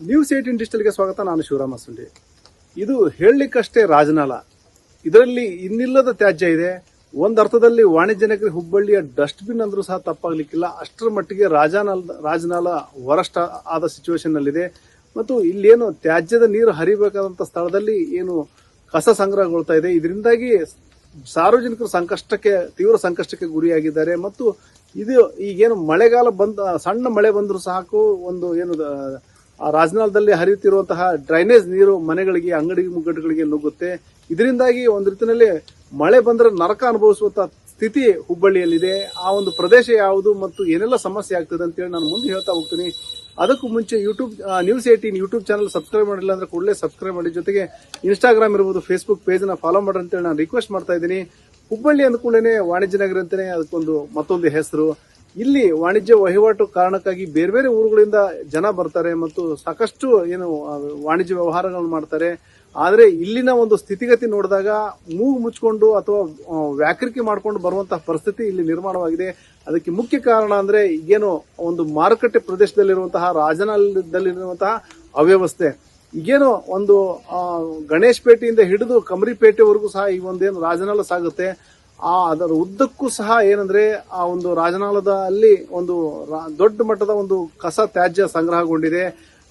News 18 ಡಿಜಿಟಲ್ಗೆ ಸ್ವಾಗತ. ನಾನು ಶಿವರಾಮ ಸುಂಡಿ. ಇದು ಹೇಳಲಿಕ್ಕಷ್ಟೇ ರಾಜನಾಲ. ಇದರಲ್ಲಿ ಇನ್ನಿಲ್ಲದ ತ್ಯಾಜ್ಯ ಇದೆ. ಒಂದರ್ಥದಲ್ಲಿ ವಾಣಿಜ್ಯ ನಗರಿ ಹುಬ್ಬಳ್ಳಿಯ ಡಸ್ಟ್ಬಿನ್ ಅಂದ್ರೂ ಸಹ ತಪ್ಪಾಗ್ಲಿಕ್ಕಿಲ್ಲ. ಅಷ್ಟರ ಮಟ್ಟಿಗೆ ರಾಜನಾಲ ವರಸ್ಟ್ ಆದ ಸಿಚುವೇಶನ್ ನಲ್ಲಿದೆ. ಮತ್ತು ಇಲ್ಲೇನು ತ್ಯಾಜ್ಯದ ನೀರು ಹರಿಬೇಕಾದಂತ ಸ್ಥಳದಲ್ಲಿ ಏನು ಕಸ ಸಂಗ್ರಹಗೊಳ್ತಾ ಇದೆ. ಇದರಿಂದಾಗಿ ಸಾರ್ವಜನಿಕರು ತೀವ್ರ ಸಂಕಷ್ಟಕ್ಕೆ ಗುರಿಯಾಗಿದ್ದಾರೆ. ಮತ್ತು ಇದು ಈಗೇನು ಮಳೆಗಾಲ ಸಣ್ಣ ಮಳೆ ಬಂದರೂ ಸಾಕು, ಒಂದು ಏನು ರಾಜನಾಲದಲ್ಲಿ ಹರಿಯುತ್ತಿರುವಂತಹ ಡ್ರೈನೇಜ್ ನೀರು ಮನೆಗಳಿಗೆ, ಅಂಗಡಿ ಮುಗ್ಗಟ್ಟುಗಳಿಗೆ ನುಗ್ಗುತ್ತೆ. ಇದರಿಂದಾಗಿ ಒಂದು ರೀತಿಯಲ್ಲಿ ಮಳೆ ಬಂದರೆ ನರಕ ಅನುಭವಿಸುವಂತ ಸ್ಥಿತಿ ಹುಬ್ಬಳ್ಳಿಯಲ್ಲಿದೆ. ಆ ಒಂದು ಪ್ರದೇಶ ಯಾವುದು ಮತ್ತು ಏನೆಲ್ಲ ಸಮಸ್ಯೆ ಆಗ್ತದೆ ಅಂತೇಳಿ ನಾನು ಮುಂದೆ ಹೇಳ್ತಾ ಹೋಗ್ತೀನಿ. ಅದಕ್ಕೂ ಮುಂಚೆ ನ್ಯೂಸ್ 18 ಯೂಟ್ಯೂಬ್ ಚಾನಲ್ ಸಬ್ಸ್ಕ್ರೈಬ್ ಮಾಡಿಲ್ಲ ಅಂದ್ರೆ ಕೂಡಲೇ ಸಬ್ಸ್ಕ್ರೈಬ್ ಮಾಡಿ. ಜೊತೆಗೆ ಇನ್ಸ್ಟಾಗ್ರಾಮ್ ಇರಬಹುದು, ಫೇಸ್ಬುಕ್ ಪೇಜ್ ನ ಫಾಲೋ ಮಾಡ್ರಿ ಅಂತೇಳಿ ನಾನು ರಿಕ್ವೆಸ್ಟ್ ಮಾಡ್ತಾ ಇದ್ದೀನಿ. ಹುಬ್ಬಳ್ಳಿ ಅಂದ್ಕೊಳ್ಳೇನೆ ವಾಣಿಜ್ಯ ನಗರ ಅಂತಾನೆ ಅದಕ್ಕೊಂದು ಮತ್ತೊಂದು ಹೆಸರು. ಇಲ್ಲಿ ವಾಣಿಜ್ಯ ವಹಿವಾಟು ಕಾರಣಕ್ಕಾಗಿ ಬೇರೆ ಬೇರೆ ಊರುಗಳಿಂದ ಜನ ಬರ್ತಾರೆ ಮತ್ತು ಸಾಕಷ್ಟು ಏನು ವಾಣಿಜ್ಯ ವ್ಯವಹಾರಗಳನ್ನು ಮಾಡ್ತಾರೆ. ಆದ್ರೆ ಇಲ್ಲಿನ ಒಂದು ಸ್ಥಿತಿಗತಿ ನೋಡಿದಾಗ ಮೂಗು ಮುಚ್ಕೊಂಡು ಅಥವಾ ವ್ಯಾಕರಿಕೆ ಮಾಡ್ಕೊಂಡು ಬರುವಂತಹ ಪರಿಸ್ಥಿತಿ ಇಲ್ಲಿ ನಿರ್ಮಾಣವಾಗಿದೆ. ಅದಕ್ಕೆ ಮುಖ್ಯ ಕಾರಣ ಅಂದ್ರೆ ಈಗೇನು ಒಂದು ಮಾರುಕಟ್ಟೆ ಪ್ರದೇಶದಲ್ಲಿರುವಂತಹ ರಾಜನಾಲದಲ್ಲಿರುವಂತಹ ಅವ್ಯವಸ್ಥೆ. ಈಗೇನು ಒಂದು ಗಣೇಶ್ ಪೇಟೆಯಿಂದ ಹಿಡಿದು ಕಮರಿಪೇಟೆವರೆಗೂ ಸಹ ಈ ಒಂದೇನು ರಾಜನಾಲ ಸಾಗುತ್ತೆ. ಅದರ ಉದ್ದಕ್ಕೂ ಸಹ ಏನಂದ್ರೆ ಆ ಒಂದು ರಾಜನಾಲದ ಅಲ್ಲಿ ಒಂದು ದೊಡ್ಡ ಮಟ್ಟದ ಒಂದು ಕಸ ತ್ಯಾಜ್ಯ ಸಂಗ್ರಹಗೊಂಡಿದೆ.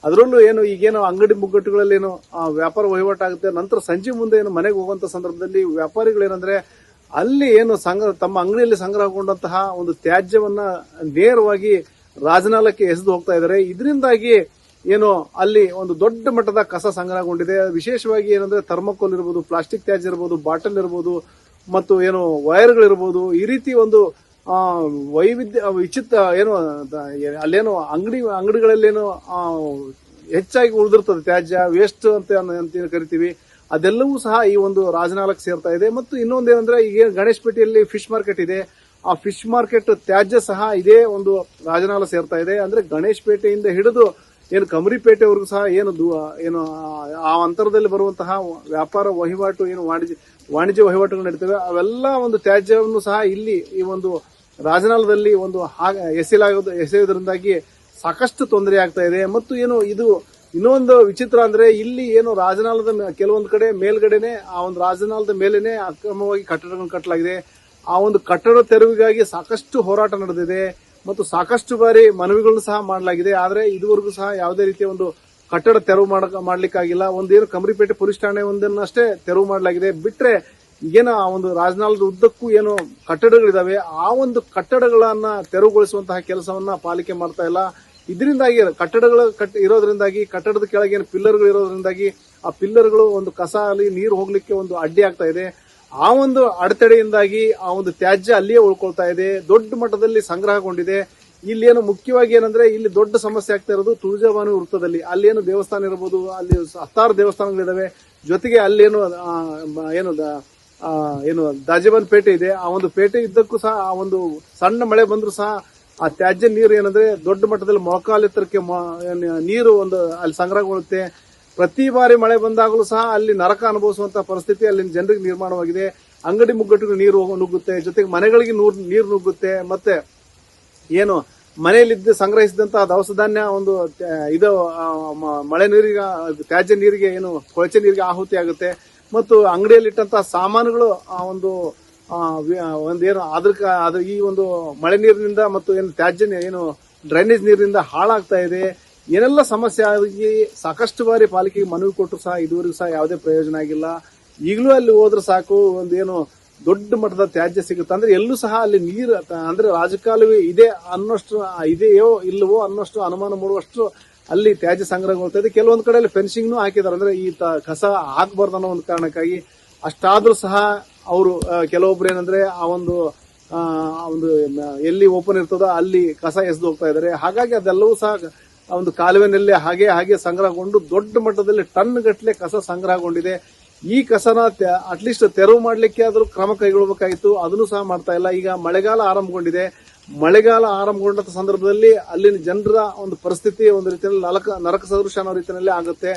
ಅದರಲ್ಲೂ ಈಗೇನು ಅಂಗಡಿ ಮುಗ್ಗಟ್ಟುಗಳಲ್ಲಿ ಏನು ವ್ಯಾಪಾರ ವಹಿವಾಟಾಗುತ್ತೆ. ನಂತರ ಸಂಜೆ ಮುಂದೆ ಏನು ಮನೆಗೆ ಹೋಗುವಂತ ಸಂದರ್ಭದಲ್ಲಿ ವ್ಯಾಪಾರಿಗಳೇನಂದ್ರೆ ಅಲ್ಲಿ ಏನು ತಮ್ಮ ಅಂಗಡಿಯಲ್ಲಿ ಸಂಗ್ರಹಗೊಂಡಂತಹ ಒಂದು ತ್ಯಾಜ್ಯವನ್ನ ನೇರವಾಗಿ ರಾಜನಾಲಕ್ಕೆ ಎಸೆದು ಹೋಗ್ತಾ ಇದ್ದಾರೆ. ಇದರಿಂದಾಗಿ ಏನು ಅಲ್ಲಿ ಒಂದು ದೊಡ್ಡ ಮಟ್ಟದ ಕಸ ಸಂಗ್ರಹಗೊಂಡಿದೆ. ವಿಶೇಷವಾಗಿ ಏನಂದ್ರೆ ಥರ್ಮಕೋಲ್ ಇರಬಹುದು, ಪ್ಲಾಸ್ಟಿಕ್ ತ್ಯಾಜ್ಯ ಇರಬಹುದು, ಬಾಟಲ್ ಇರಬಹುದು, ಮತ್ತು ಏನು ವೈರ್ಗಳಿರ್ಬೋದು. ಈ ರೀತಿ ಒಂದು ವಿಚಿತ್ರ ಏನು ಅಲ್ಲೇನು ಅಂಗಡಿಗಳಲ್ಲೇನು ಹೆಚ್ಚಾಗಿ ಉಳಿದಿರ್ತದೆ ತ್ಯಾಜ್ಯ, ವೇಸ್ಟ್ ಅಂತ ಕರಿತೀವಿ. ಅದೆಲ್ಲವೂ ಸಹ ಈ ಒಂದು ರಾಜನಾಲಕ್ಕೆ ಸೇರ್ತಾ ಇದೆ. ಮತ್ತು ಇನ್ನೊಂದೇನಂದ್ರೆ ಈಗ ಗಣೇಶ್ ಪೇಟೆಯಲ್ಲಿ ಫಿಶ್ ಮಾರ್ಕೆಟ್ ಇದೆ. ಆ ಫಿಶ್ ಮಾರ್ಕೆಟ್ ತ್ಯಾಜ್ಯ ಸಹ ಇದೇ ಒಂದು ರಾಜನಾಲ ಸೇರ್ತಾ ಇದೆ. ಅಂದ್ರೆ ಗಣೇಶ್ ಪೇಟೆಯಿಂದ ಹಿಡಿದು ಏನು ಕಮರಿಪೇಟೆವರೆಗೂ ಸಹ ಏನು ಆ ಅಂತರದಲ್ಲಿ ಬರುವಂತಹ ವ್ಯಾಪಾರ ವಹಿವಾಟು, ಏನು ವಾಣಿಜ್ಯ ವಹಿವಾಟುಗಳು ನಡೀತವೆ, ಅವೆಲ್ಲ ಒಂದು ತ್ಯಾಜ್ಯವನ್ನು ಸಹ ಇಲ್ಲಿ ಈ ಒಂದು ರಾಜನಾಲದಲ್ಲಿ ಒಂದು ಎಸೆಯುವುದರಿಂದಾಗಿ ಸಾಕಷ್ಟು ತೊಂದರೆ ಆಗ್ತಾ ಇದೆ. ಮತ್ತು ಇದು ಇನ್ನೊಂದು ವಿಚಿತ್ರ ಅಂದ್ರೆ ಇಲ್ಲಿ ಏನು ರಾಜನಾಲದ ಕೆಲವೊಂದು ಕಡೆ ಮೇಲ್ಗಡೆನೆ ಆ ಒಂದು ರಾಜನಾಲದ ಮೇಲೇನೆ ಅಕ್ರಮವಾಗಿ ಕಟ್ಟಡಗಳನ್ನು ಕಟ್ಟಲಾಗಿದೆ. ಆ ಒಂದು ಕಟ್ಟಡ ತೆರವಿಗಾಗಿ ಸಾಕಷ್ಟು ಹೋರಾಟ ನಡೆದಿದೆ ಮತ್ತು ಸಾಕಷ್ಟು ಬಾರಿ ಮನವಿಗಳನ್ನು ಸಹ ಮಾಡಲಾಗಿದೆ. ಆದ್ರೆ ಇದುವರೆಗೂ ಸಹ ಯಾವುದೇ ರೀತಿಯ ಒಂದು ಕಟ್ಟಡ ತೆರವು ಮಾಡ್ಲಿಕ್ಕಾಗಿಲ್ಲ. ಒಂದೇನು ಕಮರಿಪೇಟೆ ಪೊಲೀಸ್ ಠಾಣೆ ಒಂದನ್ನಷ್ಟೇ ತೆರವು ಮಾಡಲಾಗಿದೆ. ಬಿಟ್ರೆ ಈಗೇನು ಆ ಒಂದು ರಾಜನಾಲದ ಉದ್ದಕ್ಕೂ ಏನು ಕಟ್ಟಡಗಳಿದಾವೆ, ಆ ಒಂದು ಕಟ್ಟಡಗಳನ್ನ ತೆರವುಗೊಳಿಸುವಂತಹ ಕೆಲಸವನ್ನ ಪಾಲಿಕೆ ಮಾಡ್ತಾ ಇಲ್ಲ. ಇದರಿಂದಾಗಿ ಕಟ್ಟಡಗಳ ಇರೋದ್ರಿಂದಾಗಿ, ಕಟ್ಟಡದ ಕೆಳಗೆ ಏನು ಪಿಲ್ಲರ್ಗಳು ಇರೋದ್ರಿಂದಾಗಿ ಆ ಪಿಲ್ಲರ್ಗಳು ಒಂದು ಕಸ ಅಲ್ಲಿ ನೀರು ಹೋಗ್ಲಿಕ್ಕೆ ಒಂದು ಅಡ್ಡಿ ಆಗ್ತಾ ಇದೆ. ಆ ಒಂದು ಅಡೆತಡೆಯಿಂದಾಗಿ ಆ ಒಂದು ತ್ಯಾಜ್ಯ ಅಲ್ಲಿಯೇ ಉಳ್ಕೊಳ್ತಾ ಇದೆ, ದೊಡ್ಡ ಮಟ್ಟದಲ್ಲಿ ಸಂಗ್ರಹಗೊಂಡಿದೆ. ಇಲ್ಲಿ ಏನು ಮುಖ್ಯವಾಗಿ ಏನಂದ್ರೆ ಇಲ್ಲಿ ದೊಡ್ಡ ಸಮಸ್ಯೆ ಆಗ್ತಾ ಇರೋದು ತುಳಜಾಭವಾನಿ ವೃತ್ತದಲ್ಲಿ. ಅಲ್ಲೇನು ದೇವಸ್ಥಾನ ಇರಬಹುದು, ಅಲ್ಲಿ 10 ದೇವಸ್ಥಾನಗಳಿದಾವೆ. ಜೊತೆಗೆ ಅಲ್ಲೇನು ಏನು ದಾಜಿಬಾನ್ ಪೇಟೆ ಇದೆ. ಆ ಒಂದು ಪೇಟೆ ಇದ್ದಕ್ಕೂ ಸಹ ಆ ಒಂದು ಸಣ್ಣ ಮಳೆ ಬಂದರೂ ಸಹ ಆ ತ್ಯಾಜ್ಯ ನೀರು ಏನಂದ್ರೆ ದೊಡ್ಡ ಮಟ್ಟದಲ್ಲಿ ಮೊಳಕಾಲೆತ್ತರಕ್ಕೆ ನೀರು ಅಲ್ಲಿ ಸಂಗ್ರಹಗೊಳ್ಳುತ್ತೆ. ಪ್ರತಿ ಬಾರಿ ಮಳೆ ಬಂದಾಗಲೂ ಸಹ ಅಲ್ಲಿ ನರಕ ಅನುಭವಿಸುವಂತಹ ಪರಿಸ್ಥಿತಿ ಅಲ್ಲಿನ ಜನರಿಗೆ ನಿರ್ಮಾಣವಾಗಿದೆ. ಅಂಗಡಿ ಮುಗ್ಗಟ್ಟುಗಳು ನೀರು ನುಗ್ಗುತ್ತೆ, ಜೊತೆಗೆ ಮನೆಗಳಿಗೆ ನೀರು ನುಗ್ಗುತ್ತೆ. ಮತ್ತೆ ಏನು ಮನೆಯಲ್ಲಿದ್ದು ಸಂಗ್ರಹಿಸಿದಂತಹ ದವಸ ಧಾನ್ಯ ಒಂದು ಮಳೆ ನೀರಿಗೆ, ತ್ಯಾಜ್ಯ ನೀರಿಗೆ, ಏನು ಕೊಳಚೆ ನೀರಿಗೆ ಆಹುತಿ ಆಗುತ್ತೆ. ಮತ್ತು ಅಂಗಡಿಯಲ್ಲಿಟ್ಟಂತಹ ಸಾಮಾನುಗಳು ಆ ಒಂದೇನು ಈ ಒಂದು ಮಳೆ ನೀರಿನಿಂದ ಮತ್ತು ಏನು ತ್ಯಾಜ್ಯ ಏನು ಡ್ರೈನೇಜ್ ನೀರಿನಿಂದ ಹಾಳಾಗ್ತಾ ಇದೆ. ಏನೆಲ್ಲ ಸಮಸ್ಯೆ ಆಗಿ ಸಾಕಷ್ಟು ಬಾರಿ ಪಾಲಿಕೆಗೆ ಮನವಿ ಕೊಟ್ಟರು ಸಹ ಇದುವರೆಗೂ ಸಹ ಯಾವುದೇ ಪ್ರಯೋಜನ ಆಗಿಲ್ಲ. ಈಗಲೂ ಅಲ್ಲಿ ಹೋದ್ರೆ ಸಾಕು ಒಂದೇನು ದೊಡ್ಡ ಮಟ್ಟದ ತ್ಯಾಜ್ಯ ಸಿಗುತ್ತೆ. ಅಂದ್ರೆ ಎಲ್ಲೂ ಸಹ ಅಲ್ಲಿ ನೀರು ಅಂದ್ರೆ ರಾಜಕಾಲುವೆ ಇದೆ ಅನ್ನೋಷ್ಟು, ಇದೆಯೋ ಇಲ್ಲವೋ ಅನ್ನೋಷ್ಟು ಅನುಮಾನ ಮೂಡುವಷ್ಟು ಅಲ್ಲಿ ತ್ಯಾಜ್ಯ ಸಂಗ್ರಹಗೊಳ್ತಾ ಇದೆ. ಕೆಲವೊಂದು ಕಡೆಯಲ್ಲಿ ಫೆನ್ಸಿಂಗ್ನೂ ಹಾಕಿದ್ದಾರೆ, ಅಂದ್ರೆ ಈ ಕಸ ಹಾಕಬಾರ್ದು ಅನ್ನೋ ಒಂದು ಕಾರಣಕ್ಕಾಗಿ. ಅಷ್ಟಾದ್ರೂ ಸಹ ಅವರು ಕೆಲವೊಬ್ರು ಏನಂದ್ರೆ ಆ ಒಂದು ಎಲ್ಲಿ ಓಪನ್ ಇರ್ತದೋ ಅಲ್ಲಿ ಕಸ ಎಸೆದು ಹೋಗ್ತಾ ಇದ್ದಾರೆ. ಹಾಗಾಗಿ ಅದೆಲ್ಲವೂ ಸಹ ಒಂದು ಕಾಲುವೆನಲ್ಲಿ ಹಾಗೆ ಸಂಗ್ರಹಗೊಂಡು ದೊಡ್ಡ ಮಟ್ಟದಲ್ಲಿ ಟನ್ ಗಟ್ಟಲೆ ಕಸ ಸಂಗ್ರಹಗೊಂಡಿದೆ. ಈ ಕಸನ ಅಟ್ಲೀಸ್ಟ್ ತೆರವು ಮಾಡ್ಲಿಕ್ಕೆ ಆದ್ರೂ ಕ್ರಮ ಕೈಗೊಳ್ಳಬೇಕಾಗಿತ್ತು, ಅದನ್ನು ಸಹ ಮಾಡ್ತಾ ಇಲ್ಲ. ಈಗ ಮಳೆಗಾಲ ಆರಂಭಗೊಂಡಿದೆ. ಮಳೆಗಾಲ ಆರಂಭಗೊಂಡ ಸಂದರ್ಭದಲ್ಲಿ ಅಲ್ಲಿನ ಜನರ ಒಂದು ಪರಿಸ್ಥಿತಿ ಒಂದು ರೀತಿಯಲ್ಲಿ ನರಕ ಸದೃಶ ಅನ್ನೋ ರೀತಿಯಲ್ಲಿ ಆಗುತ್ತೆ.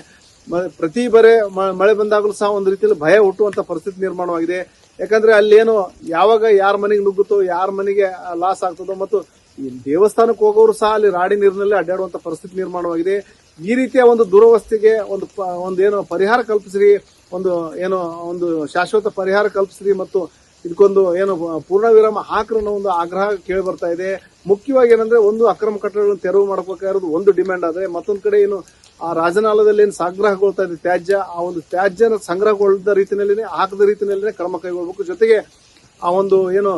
ಪ್ರತಿ ಬಾರಿ ಮಳೆ ಬಂದಾಗಲೂ ಸಹ ಒಂದು ರೀತಿಯಲ್ಲಿ ಭಯ ಹುಟ್ಟುವಂತ ಪರಿಸ್ಥಿತಿ ನಿರ್ಮಾಣವಾಗಿದೆ. ಯಾಕಂದ್ರೆ ಅಲ್ಲೇನು ಯಾವಾಗ ಯಾರ ಮನೆಗೆ ನುಗ್ಗುತ್ತೋ, ಯಾರ ಮನೆಗೆ ಲಾಸ್ ಆಗ್ತದೋ, ಮತ್ತು ಈ ದೇವಸ್ಥಾನಕ್ಕೆ ಹೋಗೋರು ಸಹ ಅಲ್ಲಿ ರಾಡಿ ನೀರಿನಲ್ಲಿ ಅಡ್ಡಾಡುವಂತ ಪರಿಸ್ಥಿತಿ ನಿರ್ಮಾಣವಾಗಿದೆ. ಈ ರೀತಿಯ ಒಂದು ದುರವಸ್ಥೆಗೆ ಒಂದು ಏನು ಪರಿಹಾರ ಕಲ್ಪಿಸ್ರಿ, ಒಂದು ಶಾಶ್ವತ ಪರಿಹಾರ ಕಲ್ಪಿಸ್ರಿ ಮತ್ತು ಇದಕ್ಕೊಂದು ಏನು ಪೂರ್ಣ ವಿರಾಮ ಹಾಕ್ರ ಅನ್ನೋ ಒಂದು ಆಗ್ರಹ ಕೇಳಿ ಬರ್ತಾ ಇದೆ. ಮುಖ್ಯವಾಗಿ ಏನಂದ್ರೆ ಒಂದು ಅಕ್ರಮ ಕಟ್ಟಡಗಳನ್ನು ತೆರವು ಮಾಡಬೇಕಾಗಿರೋದು ಒಂದು ಡಿಮ್ಯಾಂಡ್ ಆದ್ರೆ, ಮತ್ತೊಂದು ಕಡೆ ಏನು ಆ ರಾಜನಾಲದಲ್ಲಿ ಏನು ಸಂಗ್ರಹಗೊಳ್ತಾ ಇದೆ ತ್ಯಾಜ್ಯ, ಆ ಒಂದು ತ್ಯಾಜ್ಯನ ಸಂಗ್ರಹಗೊಳ್ಳದ ರೀತಿಯಲ್ಲಿ ಹಾಕದ ರೀತಿಯಲ್ಲಿ ಕ್ರಮ ಕೈಗೊಳ್ಳಬೇಕು. ಜೊತೆಗೆ ಆ ಒಂದು ಏನು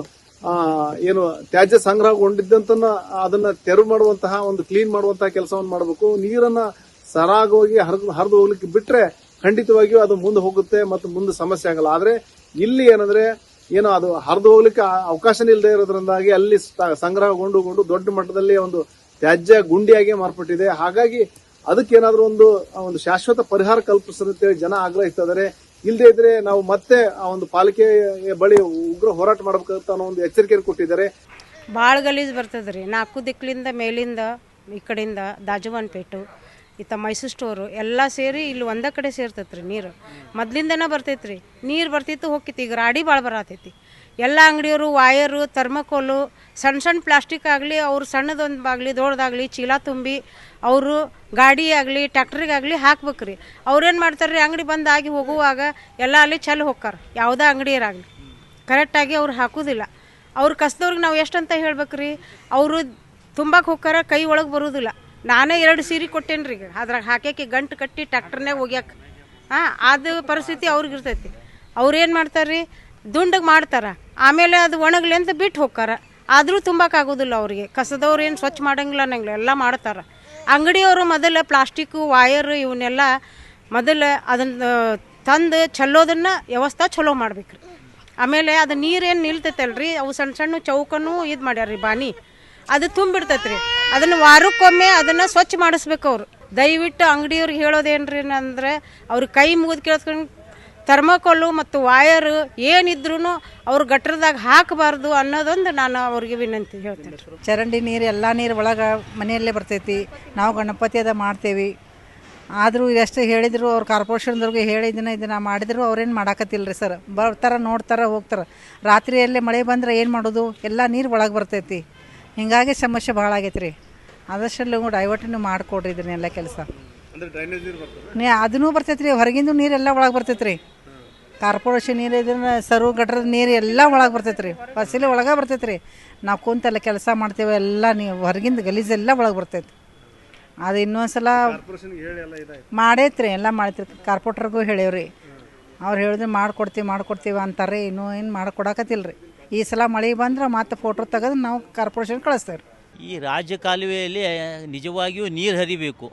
ತ್ಯಾಜ್ಯ ಸಂಗ್ರಹಗೊಂಡಿದ್ದಂತನ್ನ ಅದನ್ನ ತೆರವು ಮಾಡುವಂತಹ ಒಂದು ಕ್ಲೀನ್ ಮಾಡುವಂತಹ ಕೆಲಸವನ್ನು ಮಾಡಬೇಕು. ನೀರನ್ನ ಸರಾಗವಾಗಿ ಹರಿದು ಹೋಗ್ಲಿಕ್ಕೆ ಬಿಟ್ರೆ ಖಂಡಿತವಾಗಿಯೂ ಅದು ಮುಂದೆ ಹೋಗುತ್ತೆ ಮತ್ತು ಮುಂದೆ ಸಮಸ್ಯೆ ಆಗಲ್ಲ. ಆದ್ರೆ ಇಲ್ಲಿ ಏನಂದ್ರೆ ಏನು ಅದು ಹರಿದು ಹೋಗ್ಲಿಕ್ಕೆ ಅವಕಾಶನೇ ಇಲ್ಲದೆ ಇರೋದ್ರಿಂದಾಗಿ ಅಲ್ಲಿ ಸಂಗ್ರಹಗೊಂಡು ದೊಡ್ಡ ಮಟ್ಟದಲ್ಲಿ ಒಂದು ತ್ಯಾಜ್ಯ ಗುಂಡಿಯಾಗಿ ಮಾರ್ಪಟ್ಟಿದೆ. ಹಾಗಾಗಿ ಅದಕ್ಕೇನಾದ್ರೂ ಒಂದು ಶಾಶ್ವತ ಪರಿಹಾರ ಕಲ್ಪಿಸಂತೇಳಿ ಜನ ಆಗ್ರಹಿಸ್ತಾ ಇದ್ದಾರೆ. ಇಲ್ಲದೆ ಇದ್ರೆ ನಾವು ಮತ್ತೆ ಆ ಒಂದು ಪಾಲಿಕೆ ಬಳಿ ಉಗ್ರ ಹೋರಾಟ ಮಾಡಬೇಕಂತ ಅನ್ನೋ ಒಂದು ಎಚ್ಚರಿಕೆಯನ್ನು ಕೊಟ್ಟಿದ್ದಾರೆ. ಭಾಳ ಗಲೀಜು ಬರ್ತದ್ರಿ. 4 ದಿಕ್ಕಲಿಂದ ಮೇಲಿಂದ ಈ ಕಡೆಯಿಂದ ದಾಜುವನ್ಪೇಟು ಇತ್ತ ಮೈಸೂರು ಸ್ಟೋರು ಎಲ್ಲ ಸೇರಿ ಇಲ್ಲಿ ಒಂದೇ ಕಡೆ ಸೇರ್ತೈತ್ರಿ ನೀರು. ಮೊದ್ಲಿಂದನೇ ಬರ್ತೈತ್ರಿ, ನೀರು ಬರ್ತಿತ್ತು ಹೋಗ್ತಿತ್ತು. ಈಗ ರಾಡಿ ಭಾಳ ಬರತೈತಿ. ಎಲ್ಲ ಅಂಗಡಿಯವರು ವಾಯರು, ಥರ್ಮಕೋಲು, ಸಣ್ಣ ಪ್ಲಾಸ್ಟಿಕ್ ಆಗಲಿ, ಅವ್ರು ಸಣ್ಣದೊಂದಾಗಲಿ ದೊಡ್ಡದಾಗಲಿ ಚೀಲ ತುಂಬಿ ಅವರು ಗಾಡಿ ಆಗಲಿ ಟ್ಯಾಕ್ಟ್ರಿಗಾಗಲಿ ಹಾಕ್ಬೇಕ್ರಿ. ಅವ್ರೇನು ಮಾಡ್ತಾರೆ ರೀ, ಅಂಗಡಿ ಬಂದಾಗಿ ಹೋಗುವಾಗ ಎಲ್ಲ ಅಲ್ಲಿ ಚೆಲ್ಲಿ ಹೋಗ್ತಾರೆ. ಯಾವುದೇ ಅಂಗಡಿಯರಾಗಲಿ ಕರೆಕ್ಟಾಗಿ ಅವ್ರು ಹಾಕೋದಿಲ್ಲ. ಅವ್ರು ಕಸ್ದವ್ರಿಗೆ ನಾವು ಎಷ್ಟಂತ ಹೇಳ್ಬೇಕ್ರಿ. ಅವರು ತುಂಬಕ್ಕೆ ಹೋಗ್ತಾರ, ಕೈ ಒಳಗೆ ಬರೋದಿಲ್ಲ. ನಾನೇ 2 ಸೀರೆ ಕೊಟ್ಟೇನಿ ರೀ, ಅದ್ರಾಗ ಹಾಕ್ಯಾಕೆ ಗಂಟು ಕಟ್ಟಿ ಟ್ಯಾಕ್ಟರ್ನಾಗ ಹೋಗ್ಯಾಕ. ಅದು ಪರಿಸ್ಥಿತಿ ಅವ್ರಿಗೆ ಇರ್ತೈತಿ. ಅವ್ರೇನು ಮಾಡ್ತಾರೆ ರೀ, ದುಂಡಗೆ ಮಾಡ್ತಾರೆ, ಆಮೇಲೆ ಅದು ಒಣಗಲಿ ಅಂತ ಬಿಟ್ಟು ಹೋಗ್ತಾರೆ. ಆದರೂ ತುಂಬಕ್ಕಾಗೋದಿಲ್ಲ ಅವ್ರಿಗೆ. ಕಸದವ್ರು ಏನು ಸ್ವಚ್ಛ ಮಾಡಂಗಿಲ್ಲ ಅನ್ನಂಗಿಲ್ಲ, ಎಲ್ಲ ಮಾಡ್ತಾರೆ. ಅಂಗಡಿಯವರು ಮೊದಲು ಪ್ಲಾಸ್ಟಿಕ್ಕು ವಾಯರು ಇವನ್ನೆಲ್ಲ ಮೊದಲು ಅದನ್ನು ತಂದು ಚೆಲ್ಲೋದನ್ನು ವ್ಯವಸ್ಥೆ ಚಲೋ ಮಾಡ್ಬೇಕ್ರಿ. ಆಮೇಲೆ ಅದು ನೀರೇನು ನಿಲ್ತೈತಲ್ರಿ, ಅವು ಸಣ್ಣ ಚೌಕನೂ ಇದು ಮಾಡ್ಯಾರ ಬಾನಿ, ಅದು ತುಂಬಿಡ್ತೈತ್ರಿ. ಅದನ್ನು ವಾರಕ್ಕೊಮ್ಮೆ ಅದನ್ನು ಸ್ವಚ್ಛ ಮಾಡಿಸ್ಬೇಕು ಅವರು. ದಯವಿಟ್ಟು ಅಂಗಡಿಯವ್ರಿಗೆ ಹೇಳೋದೇನ್ರಿ ಅಂದ್ರೆ, ಅವ್ರ ಕೈ ಮುಗಿದು ಕೇಳಿಸ್ಕೊಂಡು ಥರ್ಮಕೋಲು ಮತ್ತು ವಾಯರು ಏನಿದ್ರು ಅವ್ರು ಗಟ್ರದಾಗ ಹಾಕಬಾರ್ದು ಅನ್ನೋದೊಂದು ನಾನು ಅವ್ರಿಗೆ ವಿನಂತಿ ಹೇಳ್ತೇನೆ. ಚರಂಡಿ ನೀರು ಎಲ್ಲ ನೀರು ಒಳಗೆ ಮನೆಯಲ್ಲೇ ಬರ್ತೈತಿ. ನಾವು ಗಣಪತಿ ಅದ ಮಾಡ್ತೇವೆ. ಆದರೂ ಎಷ್ಟು ಹೇಳಿದ್ರು ಅವ್ರು ಕಾರ್ಪೊರೇಷನ್ದವ್ರಿಗೆ ಇದನ್ನು ಮಾಡಿದ್ರು ಅವ್ರೇನು ಮಾಡಾಕತ್ತಿಲ್ಲ ರೀ ಸರ್. ಬರ್ತಾರೆ, ನೋಡ್ತಾರೆ, ಹೋಗ್ತಾರೆ. ರಾತ್ರಿಯಲ್ಲೇ ಮಳೆ ಬಂದ್ರೆ ಏನು ಮಾಡೋದು, ಎಲ್ಲ ನೀರು ಒಳಗೆ ಬರ್ತೈತಿ. ಹಿಂಗಾಗಿ ಸಮಸ್ಯೆ ಭಾಳ ಆಗೈತೆ ರೀ. ಆದಷ್ಟಲ್ಲಿ ಡೈವರ್ಟನ್ನು ಮಾಡಿಕೊಡ್ರಿ ಇದನ್ನೆಲ್ಲ ಕೆಲಸ. ಅದನ್ನೂ ಬರ್ತೈತೆ ರೀ, ಹೊರಗಿಂದ ನೀರೆಲ್ಲ ಒಳಗೆ ಬರ್ತೈತೆ ರೀ. ಕಾರ್ಪೊರೇಷನ್ ನೀರು ಇದನ್ನ ಸರು ಗಟ್ರದ ನೀರು ಎಲ್ಲ ಒಳಗೆ ಬರ್ತೈತೆ ರೀ, ಫಸಿಲೆ ಒಳಗೆ ಬರ್ತೈತೆ ರೀ. ನಾವು ಕುಂತೆಲ್ಲ ಕೆಲಸ ಮಾಡ್ತೇವೆ, ಎಲ್ಲ ನೀವು ಹೊರಗಿಂದ ಗಲೀಜೆಲ್ಲ ಒಳಗೆ ಬರ್ತೈತೆ. ಅದು ಇನ್ನೊಂದ್ಸಲ ಮಾಡೈತ್ರಿ, ಎಲ್ಲ ಮಾಡೈತ್ರಿ. ಕಾರ್ಪೊರೇಟರ್ಗೂ ಹೇಳೇವ್ರಿ, ಅವ್ರು ಹೇಳಿದ್ರೆ ಮಾಡ್ಕೊಡ್ತೀವಿ ಅಂತಾರೆ. ಇನ್ನೂ ಏನು ಮಾಡ್ಕೊಡಕತ್ತಿಲ್ಲ ರೀ. ಈ ಸಲ ಮಳೆ ಬಂದ್ರೆ ಮತ್ತೆ ಫೋಟೋ ತೆಗೆದು ನಾವು ಕಾರ್ಪೊರೇಷನ್ ಕಳಿಸ್ತೇವೆ. ಈ ರಾಜ್ಯ ಕಾಲುವೆಯಲ್ಲಿ ನಿಜವಾಗಿಯೂ ನೀರು ಹರಿಬೇಕು.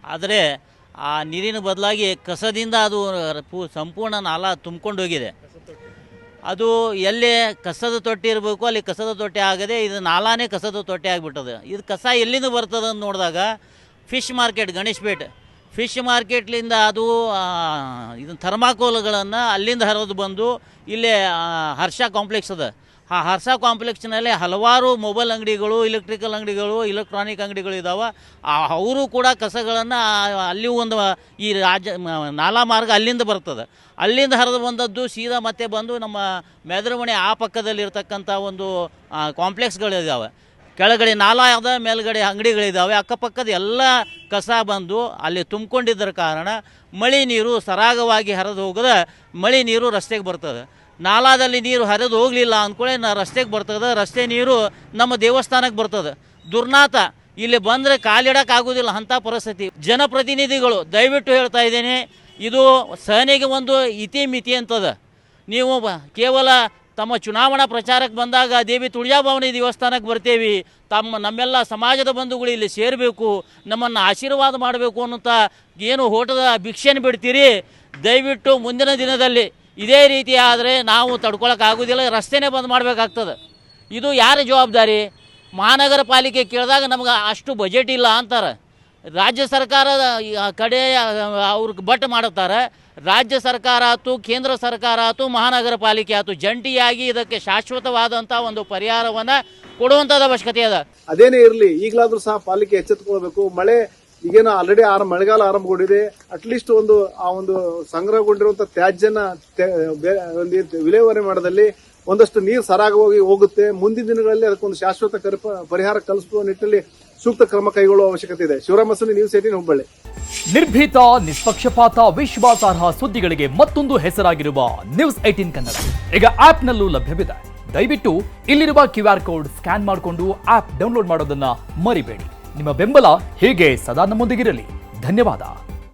ಆದರೆ ಆ ನೀರಿನ ಬದಲಾಗಿ ಕಸದಿಂದ ಅದು ಸಂಪೂರ್ಣ ನಾಲ ತುಂಬ್ಕೊಂಡು ಹೋಗಿದೆ. ಅದು ಎಲ್ಲೇ ಕಸದ ತೊಟ್ಟಿ ಇರಬೇಕು ಅಲ್ಲಿ ಕಸದ ತೊಟ್ಟಿ ಆಗದೆ ಇದು ನಾಲಾನೇ ಕಸದ ತೊಟ್ಟಿ ಆಗಿಬಿಟ್ಟದೆ. ಇದು ಕಸ ಎಲ್ಲಿಂದ ಬರ್ತದೆ ಅಂತ ನೋಡಿದಾಗ ಫಿಶ್ ಮಾರ್ಕೆಟ್, ಗಣೇಶ್ಪೇಟೆ ಫಿಶ್ ಮಾರ್ಕೆಟ್ಲಿಂದ ಅದು ಇದನ್ನು ಥರ್ಮಾಕೋಲ್ಗಳನ್ನು ಅಲ್ಲಿಂದ ಹರಿದು ಬಂದು ಇಲ್ಲೇ ಹರ್ಷ ಕಾಂಪ್ಲೆಕ್ಸ್ ಅದ. ಆ ಹರ್ಷ ಕಾಂಪ್ಲೆಕ್ಸ್ನಲ್ಲಿ ಹಲವಾರು ಮೊಬೈಲ್ ಅಂಗಡಿಗಳು, ಎಲೆಕ್ಟ್ರಿಕಲ್ ಅಂಗಡಿಗಳು, ಇಲೆಕ್ಟ್ರಾನಿಕ್ ಅಂಗಡಿಗಳು ಇದ್ದಾವೆ. ಅವರು ಕೂಡ ಕಸಗಳನ್ನು ಅಲ್ಲಿ ಒಂದು ಈ ನಾಲಾ ಮಾರ್ಗ ಅಲ್ಲಿಂದ ಬರ್ತದೆ. ಅಲ್ಲಿಂದ ಹರಿದು ಬಂದದ್ದು ಸೀದಾ ಮತ್ತೆ ಬಂದು ನಮ್ಮ ಮೆದರಮಣೆ ಆ ಪಕ್ಕದಲ್ಲಿರ್ತಕ್ಕಂಥ ಒಂದು ಕಾಂಪ್ಲೆಕ್ಸ್ಗಳಿದ್ದಾವೆ. ಕೆಳಗಡೆ ನಾಲಾ ಅದ, ಮೇಲ್ಗಡೆ ಅಂಗಡಿಗಳಿದ್ದಾವೆ. ಅಕ್ಕಪಕ್ಕದ ಎಲ್ಲ ಕಸ ಬಂದು ಅಲ್ಲಿ ತುಂಬಿಕೊಂಡಿದ್ದರ ಕಾರಣ ಮಳೆ ನೀರು ಸರಾಗವಾಗಿ ಹರಿದು ಹೋಗದೆ ಮಳೆ ನೀರು ರಸ್ತೆಗೆ ಬರ್ತದೆ. ನಾಲಾದಲ್ಲಿ ನೀರು ಹರಿದು ಹೋಗಲಿಲ್ಲ ಅಂದ್ಕೊಳ್ಳಿ ರಸ್ತೆಗೆ ಬರ್ತದೆ. ರಸ್ತೆ ನೀರು ನಮ್ಮ ದೇವಸ್ಥಾನಕ್ಕೆ ಬರ್ತದೆ. ದುರ್ನಾತ ಇಲ್ಲಿ ಬಂದರೆ ಕಾಲಿಡೋಕ್ಕಾಗೋದಿಲ್ಲ ಅಂಥ ಪರಿಸ್ಥಿತಿ. ಜನಪ್ರತಿನಿಧಿಗಳು ದಯವಿಟ್ಟು ಹೇಳ್ತಾ ಇದ್ದೇನೆ, ಇದು ಸಹನೆಗೆ ಒಂದು ಇತಿಮಿತಿ ಅಂತದ. ನೀವು ಕೇವಲ ತಮ್ಮ ಚುನಾವಣಾ ಪ್ರಚಾರಕ್ಕೆ ಬಂದಾಗ ದೇವಿ ತುಳಜಾಭವಾನಿ ದೇವಸ್ಥಾನಕ್ಕೆ ಬರ್ತೇವೆ, ನಮ್ಮೆಲ್ಲ ಸಮಾಜದ ಬಂಧುಗಳು ಇಲ್ಲಿ ಸೇರಬೇಕು, ನಮ್ಮನ್ನು ಆಶೀರ್ವಾದ ಮಾಡಬೇಕು ಅನ್ನೋಂಥ ಏನು ಹೋಟದ ಭಿಕ್ಷೆಯನ್ನು ಬಿಡ್ತೀರಿ. ದಯವಿಟ್ಟು ಮುಂದಿನ ದಿನದಲ್ಲಿ ಇದೇ ರೀತಿ ಆದರೆ ನಾವು ತಡ್ಕೊಳಕ್ಕಾಗೋದಿಲ್ಲ, ರಸ್ತೆನೇ ಬಂದ್ ಮಾಡಬೇಕಾಗ್ತದೆ. ಇದು ಯಾರ ಜವಾಬ್ದಾರಿ? ಮಹಾನಗರ ಪಾಲಿಕೆ ಕೇಳಿದಾಗ ನಮ್ಗೆ ಅಷ್ಟು ಬಜೆಟ್ ಇಲ್ಲ ಅಂತಾರೆ. ರಾಜ್ಯ ಸರ್ಕಾರದ ಕಡೆ ಅವ್ರಿಗೆ ಬಟ್ ಮಾಡುತ್ತಾರೆ. ರಾಜ್ಯ ಸರ್ಕಾರ ಆಯ್ತು, ಕೇಂದ್ರ ಸರ್ಕಾರ ಆಯ್ತು, ಮಹಾನಗರ ಪಾಲಿಕೆ ಆಯ್ತು, ಜಂಟಿಯಾಗಿ ಇದಕ್ಕೆ ಶಾಶ್ವತವಾದಂಥ ಒಂದು ಪರಿಹಾರವನ್ನು ಕೊಡುವಂಥದ್ದು ಅವಶ್ಯಕತೆ ಅದ. ಅದೇನೇ ಇರಲಿ, ಈಗಲಾದ್ರೂ ಸಹ ಪಾಲಿಕೆ ಎಚ್ಚೆತ್ತುಕೊಳ್ಬೇಕು. ಮಳೆ ಈಗೇನು ಆಲ್ರೆಡಿ ಮಳೆಗಾಲ ಆರಂಭಗೊಂಡಿದೆ. ಅಟ್ಲೀಸ್ಟ್ ಒಂದು ಸಂಗ್ರಹಗೊಂಡಿರುವಂತಹ ತ್ಯಾಜ್ಯನ ವಿಲೇವಾರಿ ಮಾಡೋದಲ್ಲಿ ಒಂದಷ್ಟು ನೀರು ಸರಾಗವಾಗಿ ಹೋಗುತ್ತೆ. ಮುಂದಿನ ದಿನಗಳಲ್ಲಿ ಅದಕ್ಕೊಂದು ಶಾಶ್ವತ ಪರಿಹಾರ ಕಲ್ಪಿಸುವ ನಿಟ್ಟಿನಲ್ಲಿ ಸೂಕ್ತ ಕ್ರಮ ಕೈಗೊಳ್ಳುವ ಅವಶ್ಯಕತೆ ಇದೆ. ಶಿವರಾಮ್ ಮಸೂರಿ, ನ್ಯೂಸ್ 18 ಹುಬ್ಬಳ್ಳಿ. ನಿರ್ಭೀತ, ನಿಷ್ಪಕ್ಷಪಾತ, ವಿಶ್ವಾಸಾರ್ಹ ಸುದ್ದಿಗಳಿಗೆ ಮತ್ತೊಂದು ಹೆಸರಾಗಿರುವ ನ್ಯೂಸ್ 18 ಕನ್ನಡ ಈಗ ಆಪ್ನಲ್ಲೂ ಲಭ್ಯವಿದೆ. ದಯವಿಟ್ಟು ಇಲ್ಲಿರುವ QR ಕೋಡ್ ಸ್ಕ್ಯಾನ್ ಮಾಡಿಕೊಂಡು ಆಪ್ ಡೌನ್ಲೋಡ್ ಮಾಡೋದನ್ನ ಮರಿಬೇಡಿ. ನಿಮ್ಮ ಬೆಂಬಲ ಹೀಗೆ ಸದಾ ನಮ್ಮೊಂದಿಗಿರಲಿ. ಧನ್ಯವಾದ.